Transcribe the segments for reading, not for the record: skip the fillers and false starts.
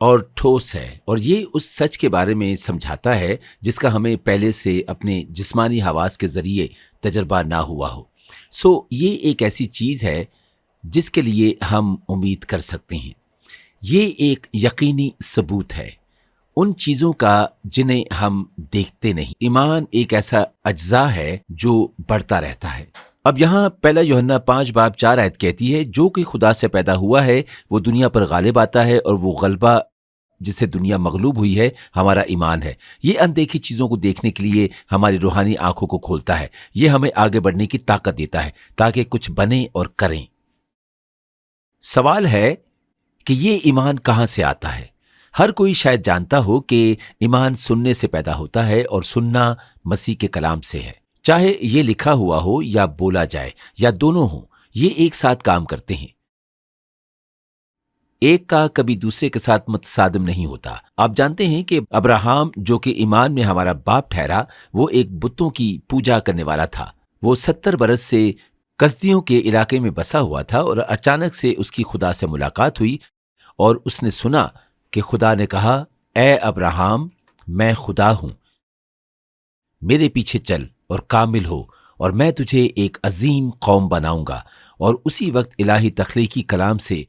اور ٹھوس ہے، اور یہ اس سچ کے بارے میں سمجھاتا ہے جس کا ہمیں پہلے سے اپنے جسمانی حواس کے ذریعے تجربہ نہ ہوا ہو۔ یہ ایک ایسی چیز ہے جس کے لیے ہم امید کر سکتے ہیں۔ یہ ایک یقینی ثبوت ہے ان چیزوں کا جنہیں ہم دیکھتے نہیں۔ ایمان ایک ایسا اجزاء ہے جو بڑھتا رہتا ہے۔ اب یہاں پہلا یوحنا 5:4 کہتی ہے، جو کہ خدا سے پیدا ہوا ہے وہ دنیا پر غالب آتا ہے، اور وہ غلبہ جس سے دنیا مغلوب ہوئی ہے ہمارا ایمان ہے۔ یہ اندیکھی چیزوں کو دیکھنے کے لیے ہماری روحانی آنکھوں کو کھولتا ہے۔ یہ ہمیں آگے بڑھنے کی طاقت دیتا ہے تاکہ کچھ بنیں اور کریں۔ سوال ہے کہ یہ ایمان کہاں سے آتا ہے؟ ہر کوئی شاید جانتا ہو کہ ایمان سننے سے پیدا ہوتا ہے، اور سننا مسیح کے کلام سے ہے۔ چاہے یہ لکھا ہوا ہو یا بولا جائے یا دونوں ہوں، یہ ایک ساتھ کام کرتے ہیں۔ ایک کا کبھی دوسرے کے ساتھ متصادم نہیں ہوتا۔ آپ جانتے ہیں کہ ابراہم جو کہ ایمان میں ہمارا باپ ٹھہرا، وہ ایک بتوں کی پوجا کرنے والا تھا۔ وہ 70 برس سے کسدیوں کے علاقے میں بسا ہوا تھا، اور اچانک سے اس کی خدا سے ملاقات ہوئی، اور اس نے سنا کہ خدا نے کہا، اے ابراہم، میں خدا ہوں، میرے پیچھے چل اور کامل ہو، اور میں تجھے ایک عظیم قوم بناؤں گا۔ اور اسی وقت الہی تخلیقی کلام سے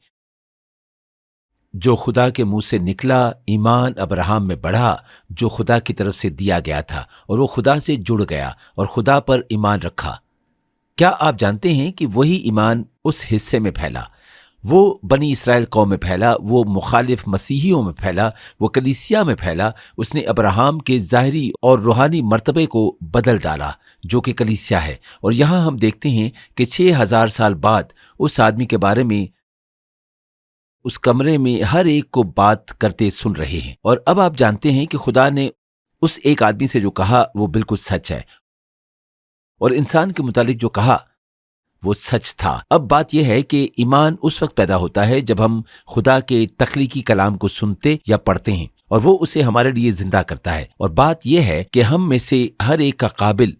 جو خدا کے منہ سے نکلا، ایمان ابراہم میں بڑھا جو خدا کی طرف سے دیا گیا تھا، اور وہ خدا سے جڑ گیا اور خدا پر ایمان رکھا۔ کیا آپ جانتے ہیں کہ وہی ایمان اس حصے میں پھیلا، وہ بنی اسرائیل قوم میں پھیلا، وہ مخالف مسیحیوں میں پھیلا، وہ کلیسیا میں پھیلا۔ اس نے ابراہم کے ظاہری اور روحانی مرتبے کو بدل ڈالا جو کہ کلیسیا ہے۔ اور یہاں ہم دیکھتے ہیں کہ 6000 سال بعد اس آدمی کے بارے میں اس کمرے میں ہر ایک کو بات کرتے سن رہے ہیں۔ اور اب آپ جانتے ہیں کہ خدا نے اس ایک آدمی سے جو کہا وہ بالکل سچ ہے، اور انسان کے متعلق جو کہا وہ سچ تھا۔ اب بات یہ ہے کہ ایمان اس وقت پیدا ہوتا ہے جب ہم خدا کے تخلیقی کلام کو سنتے یا پڑھتے ہیں، اور وہ اسے ہمارے لیے زندہ کرتا ہے۔ اور بات یہ ہے کہ ہم میں سے ہر ایک کا قابل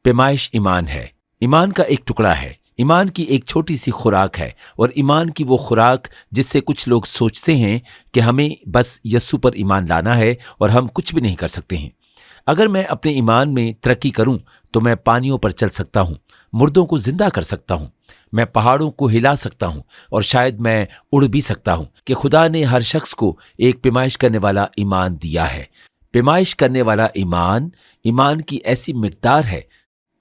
پیمائش ایمان ہے۔ ایمان کا ایک ٹکڑا ہے، ایمان کی ایک چھوٹی سی خوراک ہے، اور ایمان کی وہ خوراک جس سے کچھ لوگ سوچتے ہیں کہ ہمیں بس یسوع پر ایمان لانا ہے اور ہم کچھ بھی نہیں کر سکتے ہیں۔ اگر میں اپنے ایمان میں ترقی کروں تو میں پانیوں پر چل سکتا ہوں، مردوں کو زندہ کر سکتا ہوں، میں پہاڑوں کو ہلا سکتا ہوں، اور شاید میں اڑ بھی سکتا ہوں۔ کہ خدا نے ہر شخص کو ایک پیمائش کرنے والا ایمان دیا ہے۔ پیمائش کرنے والا ایمان، ایمان کی ایسی مقدار ہے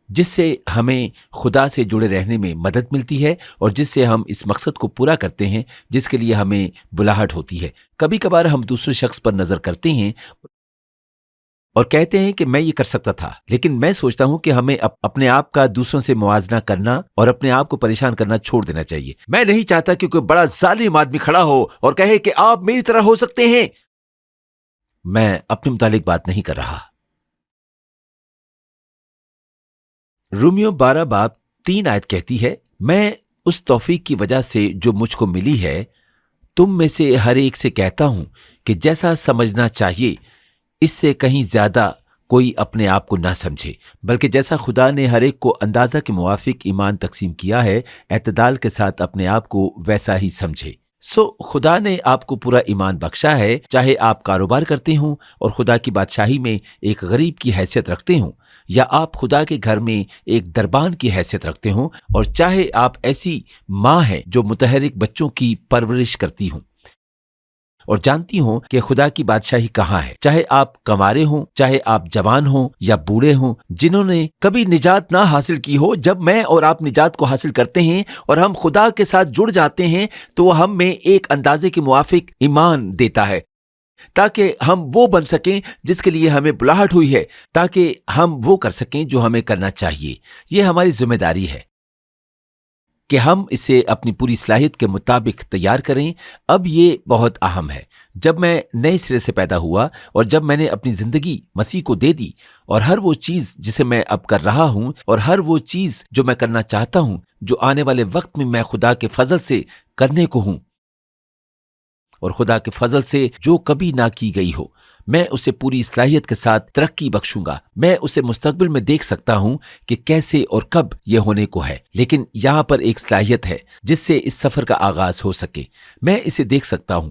جس سے ہمیں خدا سے جڑے رہنے میں مدد ملتی ہے، اور جس سے ہم اس مقصد کو پورا کرتے ہیں جس کے لیے ہمیں بلاہٹ ہوتی ہے۔ کبھی کبھار ہم دوسرے شخص پر نظر کرتے ہیں اور کہتے ہیں کہ میں یہ کر سکتا تھا، لیکن میں سوچتا ہوں کہ ہمیں اپنے آپ کا دوسروں سے موازنہ کرنا اور اپنے آپ کو پریشان کرنا چھوڑ دینا چاہیے۔ میں نہیں چاہتا کہ کوئی بڑا ظالم آدمی کھڑا ہو اور کہے کہ آپ میری طرح ہو سکتے ہیں۔ میں اپنے متعلق بات نہیں کر رہا۔ رومیو 12:3 کہتی ہے، میں اس توفیق کی وجہ سے جو مجھ کو ملی ہے تم میں سے ہر ایک سے کہتا ہوں کہ جیسا سمجھنا چاہیے اس سے کہیں زیادہ کوئی اپنے آپ کو نہ سمجھے، بلکہ جیسا خدا نے ہر ایک کو اندازہ کے موافق ایمان تقسیم کیا ہے، اعتدال کے ساتھ اپنے آپ کو ویسا ہی سمجھے۔ خدا نے آپ کو پورا ایمان بخشا ہے، چاہے آپ کاروبار کرتے ہوں اور خدا کی بادشاہی میں ایک غریب کی حیثیت رکھتے ہوں، یا آپ خدا کے گھر میں ایک دربان کی حیثیت رکھتے ہوں، اور چاہے آپ ایسی ماں ہیں جو متحرک بچوں کی پرورش کرتی ہوں اور جانتی ہوں کہ خدا کی بادشاہی کہاں ہے، چاہے آپ کنوارے ہوں، چاہے آپ جوان ہوں یا بوڑھے ہوں، جنہوں نے کبھی نجات نہ حاصل کی ہو۔ جب میں اور آپ نجات کو حاصل کرتے ہیں اور ہم خدا کے ساتھ جڑ جاتے ہیں تو وہ ہم میں ایک اندازے کے موافق ایمان دیتا ہے تاکہ ہم وہ بن سکیں جس کے لیے ہمیں بلاہٹ ہوئی ہے، تاکہ ہم وہ کر سکیں جو ہمیں کرنا چاہیے۔ یہ ہماری ذمہ داری ہے کہ ہم اسے اپنی پوری صلاحیت کے مطابق تیار کریں۔ اب یہ بہت اہم ہے۔ جب میں نئے سرے سے پیدا ہوا اور جب میں نے اپنی زندگی مسیح کو دے دی، اور ہر وہ چیز جسے میں اب کر رہا ہوں اور ہر وہ چیز جو میں کرنا چاہتا ہوں، جو آنے والے وقت میں خدا کے فضل سے کرنے کو ہوں، اور خدا کے فضل سے جو کبھی نہ کی گئی ہو، میں اسے پوری صلاحیت کے ساتھ ترقی بخشوں گا۔ میں اسے مستقبل میں دیکھ سکتا ہوں کہ کیسے اور کب یہ ہونے کو ہے، لیکن یہاں پر ایک صلاحیت ہے جس سے اس سفر کا آغاز ہو سکے۔ میں اسے دیکھ سکتا ہوں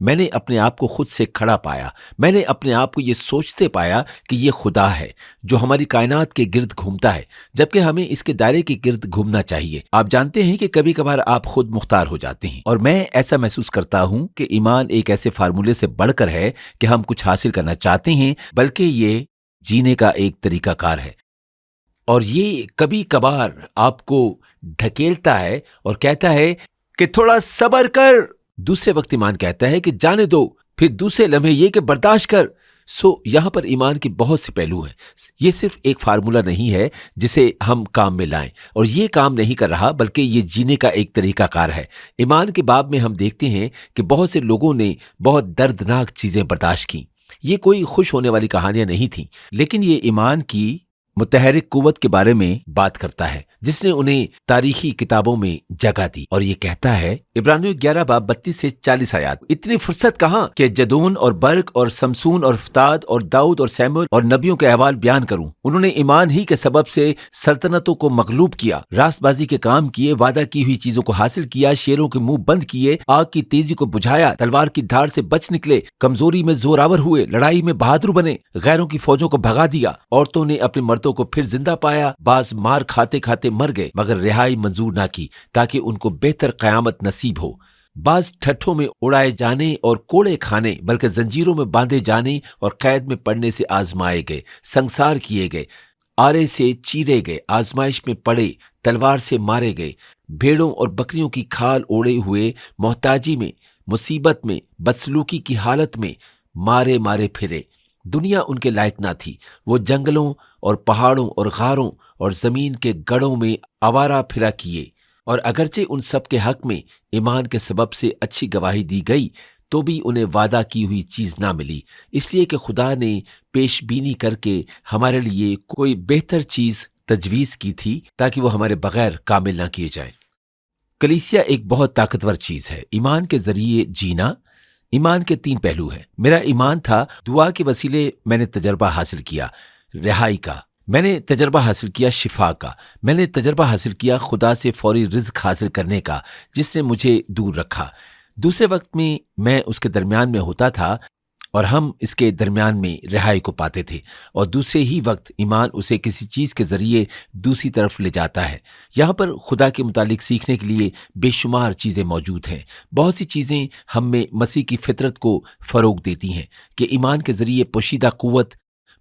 میں نے اپنے آپ کو خود سے کھڑا پایا، میں نے اپنے آپ کو یہ سوچتے پایا کہ یہ خدا ہے جو ہماری کائنات کے گرد گھومتا ہے، جبکہ ہمیں اس کے دائرے کے گرد گھومنا چاہیے۔ آپ جانتے ہیں کہ کبھی کبھار آپ خود مختار ہو جاتے ہیں، اور میں ایسا محسوس کرتا ہوں کہ ایمان ایک ایسے فارمولے سے بڑھ کر ہے کہ ہم کچھ حاصل کرنا چاہتے ہیں، بلکہ یہ جینے کا ایک طریقہ کار ہے، اور یہ کبھی کبھار آپ کو ڈھکیلتا ہے اور کہتا ہے کہ تھوڑا صبر کر۔ دوسرے وقت ایمان کہتا ہے کہ جانے دو، پھر دوسرے لمحے یہ کہ برداشت کر۔ یہاں پر ایمان کے بہت سے پہلو ہیں۔ یہ صرف ایک فارمولہ نہیں ہے جسے ہم کام میں لائیں، اور یہ کام نہیں کر رہا بلکہ یہ جینے کا ایک طریقہ کار ہے۔ ایمان کے باب میں ہم دیکھتے ہیں کہ بہت سے لوگوں نے بہت دردناک چیزیں برداشت کیں۔ یہ کوئی خوش ہونے والی کہانیاں نہیں تھیں، لیکن یہ ایمان کی متحرک قوت کے بارے میں بات کرتا ہے جس نے انہیں تاریخی کتابوں میں جگہ دی، اور یہ کہتا ہے عبرانیوں 11 باب 32 سے 40 آیات، اتنی فرصت کہاں کہ جدون اور برق اور سمسون اور فتاد اور داؤد اور سیمول اور نبیوں کے احوال بیان کروں۔ انہوں نے ایمان ہی کے سبب سے سلطنتوں کو مغلوب کیا، راست بازی کے کام کیے، وعدہ کی ہوئی چیزوں کو حاصل کیا، شیروں کے منہ بند کیے، آگ کی تیزی کو بجھایا، تلوار کی دھاڑ سے بچ نکلے، کمزوری میں زوراور ہوئے، لڑائی میں بہادر بنے، غیروں کی فوجوں کو بھگا دیا، عورتوں نے اپنے مردوں کو پھر زندہ پایا، بعض مار کھاتے کھاتے مر گئے مگر رہائی منظور نہ کی تاکہ ان کو بہتر قیامت نصیب ہو، بعض ٹھٹھوں میں اڑائے جانے اور کوڑے کھانے بلکہ زنجیروں میں باندھے جانے اور قید میں پڑنے سے آزمائے گئے، سنسار کیے گئے، آرے سے چیرے گئے، آزمائش میں پڑے، تلوار سے مارے گئے، بھیڑوں اور بکریوں کی کھال اوڑے ہوئے، محتاجی میں، مصیبت میں، بدسلوکی کی حالت میں مارے مارے پھرے۔ دنیا ان کے لائق نہ تھی، وہ جنگلوں اور پہاڑوں اور غاروں اور زمین کے گڑھوں میں آوارہ پھرا کیے، اور اگرچہ ان سب کے حق میں ایمان کے سبب سے اچھی گواہی دی گئی تو بھی انہیں وعدہ کی ہوئی چیز نہ ملی، اس لیے کہ خدا نے پیش بینی کر کے ہمارے لیے کوئی بہتر چیز تجویز کی تھی تاکہ وہ ہمارے بغیر کامل نہ کیے جائیں۔ کلیسیا ایک بہت طاقتور چیز ہے۔ ایمان کے ذریعے جینا۔ ایمان کے 3 پہلو ہیں۔ میرا ایمان تھا، دعا کے وسیلے میں نے تجربہ حاصل کیا رہائی کا، میں نے تجربہ حاصل کیا شفا کا، میں نے تجربہ حاصل کیا خدا سے فوری رزق حاصل کرنے کا جس نے مجھے دور رکھا۔ دوسرے وقت میں اس کے درمیان میں ہوتا تھا اور ہم اس کے درمیان میں رہائی کو پاتے تھے، اور دوسرے ہی وقت ایمان اسے کسی چیز کے ذریعے دوسری طرف لے جاتا ہے۔ یہاں پر خدا کے متعلق سیکھنے کے لیے بے شمار چیزیں موجود ہیں۔ بہت سی چیزیں ہم میں مسیح کی فطرت کو فروغ دیتی ہیں کہ ایمان کے ذریعے پوشیدہ قوت،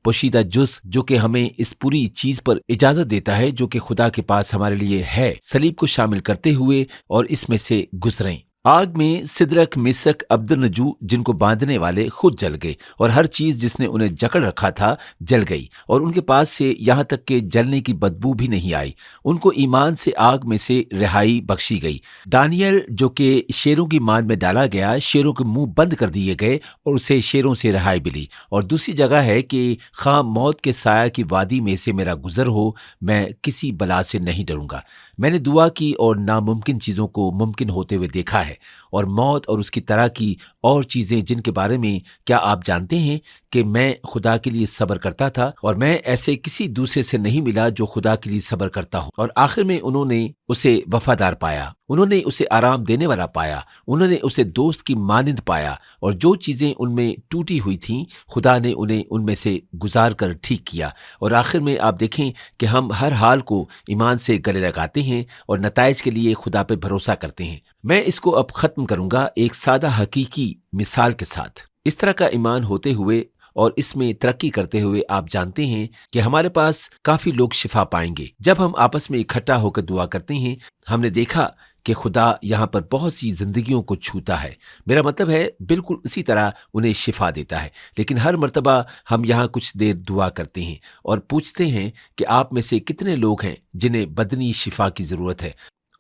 پوشیدہ جز جو کہ ہمیں اس پوری چیز پر اجازت دیتا ہے جو کہ خدا کے پاس ہمارے لیے ہے، صلیب کو شامل کرتے ہوئے اور اس میں سے گزریں۔ آگ میں سدرک، میشک، عبدالنجو جن کو باندھنے والے خود جل گئے، اور ہر چیز جس نے انہیں جکڑ رکھا تھا جل گئی، اور ان کے پاس سے یہاں تک کہ جلنے کی بدبو بھی نہیں آئی۔ ان کو ایمان سے آگ میں سے رہائی بخشی گئی۔ دانیل جو کہ شیروں کی مان میں ڈالا گیا، شیروں کے منہ بند کر دیے گئے اور اسے شیروں سے رہائی ملی۔ اور دوسری جگہ ہے کہ خواہ موت کے سایہ کی وادی میں سے میرا گزر ہو، میں کسی بلا سے نہیں ڈروں گا۔ میں نے دعا کی اور ناممکن چیزوں کو ممکن ہوتے ہوئے دیکھا ہے، اور موت اور اس کی طرح کی اور چیزیں جن کے بارے میں کیا آپ جانتے ہیں کہ میں خدا کے لیے صبر کرتا تھا، اور میں ایسے کسی دوسرے سے نہیں ملا جو خدا کے لیے صبر کرتا ہو، اور آخر میں انہوں نے اسے وفادار پایا، انہوں نے اسے آرام دینے والا پایا، انہوں نے اسے دوست کی مانند پایا، اور جو چیزیں ان میں ٹوٹی ہوئی تھیں خدا نے انہیں ان میں سے گزار کر ٹھیک کیا۔ اور آخر میں آپ دیکھیں کہ ہم ہر حال کو ایمان سے گلے لگاتے ہیں اور نتائج کے لیے خدا پہ بھروسہ کرتے ہیں۔ میں اس کو اب ختم کروں گا ایک سادہ حقیقی مثال کے ساتھ۔ اس طرح کا ایمان ہوتے ہوئے اور اس میں ترقی کرتے ہوئے آپ جانتے ہیں کہ ہمارے پاس کافی لوگ شفا پائیں گے۔ جب ہم آپس میں اکٹھا ہو کر دعا کرتے ہیں، ہم نے دیکھا کہ خدا یہاں پر بہت سی زندگیوں کو چھوتا ہے۔ میرا مطلب ہے بالکل اسی طرح انہیں شفا دیتا ہے۔ لیکن ہر مرتبہ ہم یہاں کچھ دیر دعا کرتے ہیں اور پوچھتے ہیں کہ آپ میں سے کتنے لوگ ہیں جنہیں بدنی شفا کی ضرورت ہے،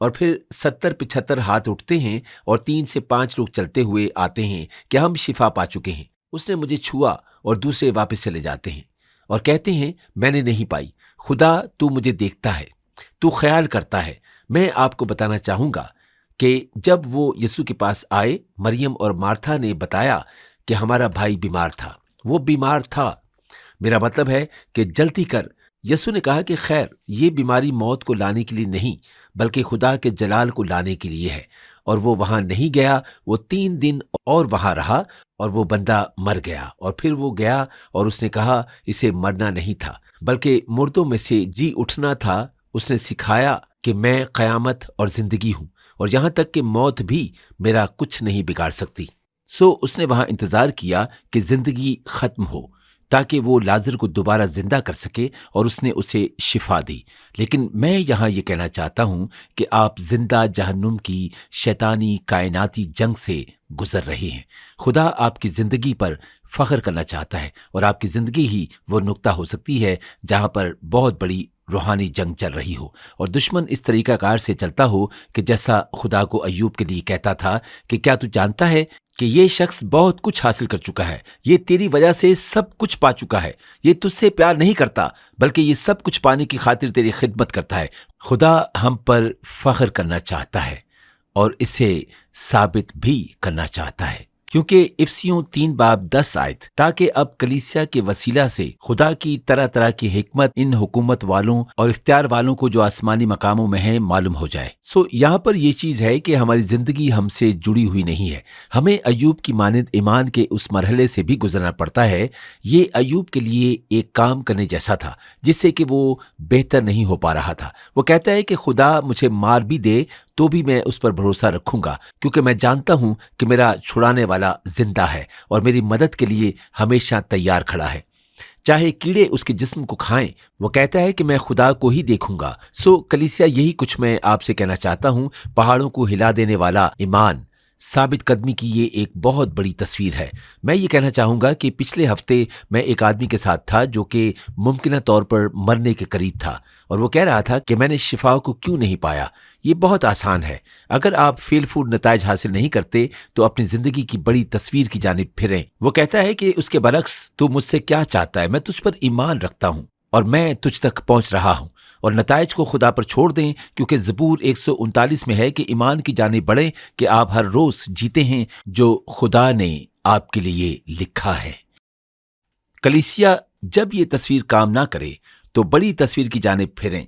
اور پھر 70-75 ہاتھ اٹھتے ہیں اور 3 سے 5 لوگ چلتے ہوئے آتے ہیں کہ ہم شفا پا چکے ہیں، اس نے مجھے چھوا، اور دوسرے واپس چلے جاتے ہیں اور کہتے ہیں میں نے نہیں پائی۔ خدا تو مجھے دیکھتا ہے، تو خیال کرتا ہے۔ میں آپ کو بتانا چاہوں گا کہ جب وہ یسوع کے پاس آئے، مریم اور مارتھا نے بتایا کہ ہمارا بھائی بیمار تھا، وہ بیمار تھا، میرا مطلب ہے کہ جلدی کر۔ یسوع نے کہا کہ خیر، یہ بیماری موت کو لانے کے لیے نہیں بلکہ خدا کے جلال کو لانے کے لیے ہے، اور وہ وہاں نہیں گیا، وہ 3 دن اور وہاں رہا اور وہ بندہ مر گیا۔ اور پھر وہ گیا اور اس نے کہا اسے مرنا نہیں تھا بلکہ مردوں میں سے جی اٹھنا تھا۔ اس نے سکھایا کہ میں قیامت اور زندگی ہوں، اور یہاں تک کہ موت بھی میرا کچھ نہیں بگاڑ سکتی۔ سو اس نے وہاں انتظار کیا کہ زندگی ختم ہو تاکہ وہ لازر کو دوبارہ زندہ کر سکے، اور اس نے اسے شفا دی۔ لیکن میں یہاں یہ کہنا چاہتا ہوں کہ آپ زندہ جہنم کی شیطانی کائناتی جنگ سے گزر رہے ہیں۔ خدا آپ کی زندگی پر فخر کرنا چاہتا ہے، اور آپ کی زندگی ہی وہ نقطہ ہو سکتی ہے جہاں پر بہت بڑی روحانی جنگ چل رہی ہو، اور دشمن اس طریقہ کار سے چلتا ہو کہ جیسا خدا کو ایوب کے لیے کہتا تھا کہ کیا تو جانتا ہے کہ یہ شخص بہت کچھ حاصل کر چکا ہے، یہ تیری وجہ سے سب کچھ پا چکا ہے، یہ تجھ سے پیار نہیں کرتا بلکہ یہ سب کچھ پانے کی خاطر تیری خدمت کرتا ہے۔ خدا ہم پر فخر کرنا چاہتا ہے اور اسے ثابت بھی کرنا چاہتا ہے، کیونکہ افسیوں 3:10 تاکہ اب کلیسیا کے وسیلہ سے خدا کی طرح طرح کی حکمت ان حکومت والوں اور اختیار والوں کو جو آسمانی مقاموں میں ہیں معلوم ہو جائے۔ سو یہاں پر یہ چیز ہے کہ ہماری زندگی ہم سے جڑی ہوئی نہیں ہے، ہمیں ایوب کی مانند ایمان کے اس مرحلے سے بھی گزرنا پڑتا ہے۔ یہ ایوب کے لیے ایک کام کرنے جیسا تھا جس سے کہ وہ بہتر نہیں ہو پا رہا تھا۔ وہ کہتا ہے کہ خدا مجھے مار بھی دے تو بھی میں اس پر بھروسہ رکھوں گا، کیونکہ میں جانتا ہوں کہ میرا چھڑانے والا زندہ ہے اور میری مدد کے لیے ہمیشہ تیار کھڑا ہے، چاہے کیڑے اس کے جسم کو کھائیں۔ وہ کہتا ہے کہ میں خدا کو ہی دیکھوں گا۔ سو کلیسیا، یہی کچھ میں آپ سے کہنا چاہتا ہوں۔ پہاڑوں کو ہلا دینے والا ایمان، ثابت قدمی کی یہ ایک بہت بڑی تصویر ہے۔ میں یہ کہنا چاہوں گا کہ پچھلے ہفتے میں ایک آدمی کے ساتھ تھا جو کہ ممکنہ طور پر مرنے کے قریب تھا، اور وہ کہہ رہا تھا کہ میں نے شفا کو کیوں نہیں پایا۔ یہ بہت آسان ہے، اگر آپ فیل فوڈ نتائج حاصل نہیں کرتے تو اپنی زندگی کی بڑی تصویر کی جانب پھریں۔ وہ کہتا ہے کہ اس کے برعکس تو مجھ سے کیا چاہتا ہے، میں تجھ پر ایمان رکھتا ہوں اور میں تجھ تک پہنچ رہا ہوں، اور نتائج کو خدا پر چھوڑ دیں، کیونکہ زبور 139 میں ہے کہ ایمان کی جانب بڑھیں کہ آپ ہر روز جیتے ہیں جو خدا نے آپ کے لیے لکھا ہے۔ کلیسیا، جب یہ تصویر کام نہ کرے تو بڑی تصویر کی جانب پھریں،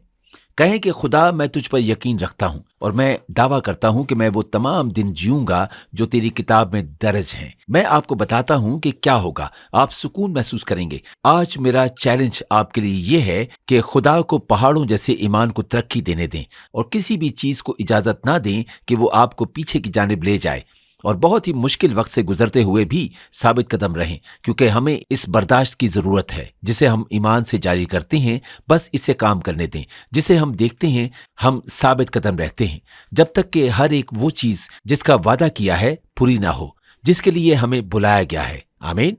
کہیں کہ خدا میں تجھ پر یقین رکھتا ہوں اور میں دعویٰ کرتا ہوں کہ میں وہ تمام دن جیوں گا جو تیری کتاب میں درج ہیں۔ میں آپ کو بتاتا ہوں کہ کیا ہوگا، آپ سکون محسوس کریں گے۔ آج میرا چیلنج آپ کے لیے یہ ہے کہ خدا کو پہاڑوں جیسے ایمان کو ترقی دینے دیں، اور کسی بھی چیز کو اجازت نہ دیں کہ وہ آپ کو پیچھے کی جانب لے جائے، اور بہت ہی مشکل وقت سے گزرتے ہوئے بھی ثابت قدم رہیں، کیونکہ ہمیں اس برداشت کی ضرورت ہے جسے ہم ایمان سے جاری کرتے ہیں۔ بس اسے کام کرنے دیں جسے ہم دیکھتے ہیں، ہم ثابت قدم رہتے ہیں جب تک کہ ہر ایک وہ چیز جس کا وعدہ کیا ہے پوری نہ ہو، جس کے لیے ہمیں بلایا گیا ہے۔ آمین۔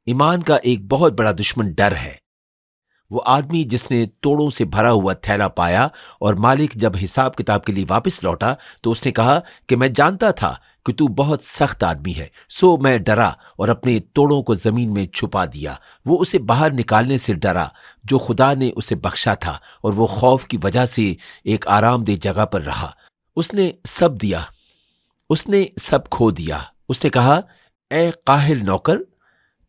ایمان کا ایک بہت بڑا دشمن ڈر ہے۔ وہ آدمی جس نے توڑوں سے بھرا ہوا تھیلا پایا اور مالک جب حساب کتاب کے لیے واپس لوٹا تو اس نے کہا کہ میں جانتا تھا کہ تو بہت سخت آدمی ہے، سو میں ڈرا اور اپنے توڑوں کو زمین میں چھپا دیا۔ وہ اسے باہر نکالنے سے ڈرا جو خدا نے اسے بخشا تھا، اور وہ خوف کی وجہ سے ایک آرام دہ جگہ پر رہا۔ اس نے سب دیا، اس نے سب کھو دیا۔ اس نے کہا، اے قاہل نوکر،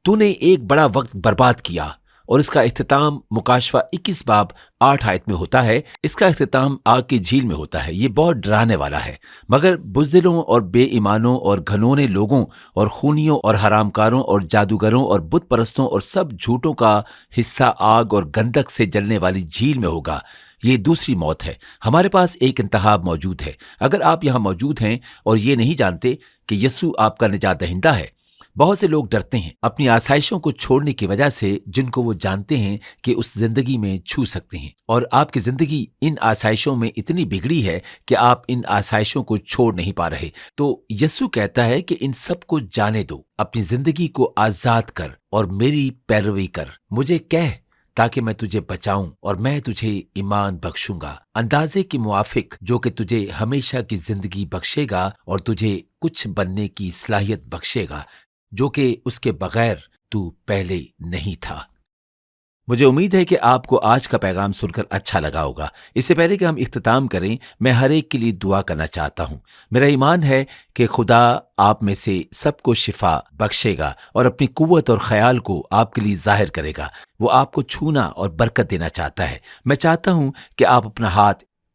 تو نے ایک بڑا وقت برباد کیا۔ اور اس کا اختتام مکاشفہ 21:8 میں ہوتا ہے۔ اس کا اختتام آگ کی جھیل میں ہوتا ہے۔ یہ بہت ڈرانے والا ہے، مگر بزدلوں اور بے ایمانوں اور گھنونے لوگوں اور خونیوں اور حرام کاروں اور جادوگروں اور بت پرستوں اور سب جھوٹوں کا حصہ آگ اور گندک سے جلنے والی جھیل میں ہوگا۔ یہ دوسری موت ہے۔ ہمارے پاس ایک انتخاب موجود ہے۔ اگر آپ یہاں موجود ہیں اور یہ نہیں جانتے کہ یسوع آپ کا نجات دہندہ ہے، بہت سے لوگ ڈرتے ہیں اپنی آسائشوں کو چھوڑنے کی وجہ سے جن کو وہ جانتے ہیں کہ اس زندگی میں چھو سکتے ہیں، اور آپ کی زندگی ان آسائشوں میں اتنی بگڑی ہے کہ آپ ان آسائشوں کو چھوڑ نہیں پا رہے۔ تو یسوع کہتا ہے کہ ان سب کو جانے دو، اپنی زندگی کو آزاد کر اور میری پیروی کر، مجھے کہہ تاکہ میں تجھے بچاؤں اور میں تجھے ایمان بخشوں گا، اندازے کے موافق جو کہ تجھے ہمیشہ کی زندگی بخشے گا اور تجھے کچھ بننے کی صلاحیت بخشے گا جو کہ اس کے بغیر تو پہلے نہیں تھا۔ مجھے امید ہے کہ آپ کو آج کا پیغام سن کر اچھا لگا ہوگا۔ اس سے پہلے کہ ہم اختتام کریں، میں ہر ایک کے لیے دعا کرنا چاہتا ہوں۔ میرا ایمان ہے کہ خدا آپ میں سے سب کو شفا بخشے گا اور اپنی قوت اور خیال کو آپ کے لیے ظاہر کرے گا۔ وہ آپ کو چھونا اور برکت دینا چاہتا ہے۔ میں چاہتا ہوں کہ آپ اپنا ہاتھ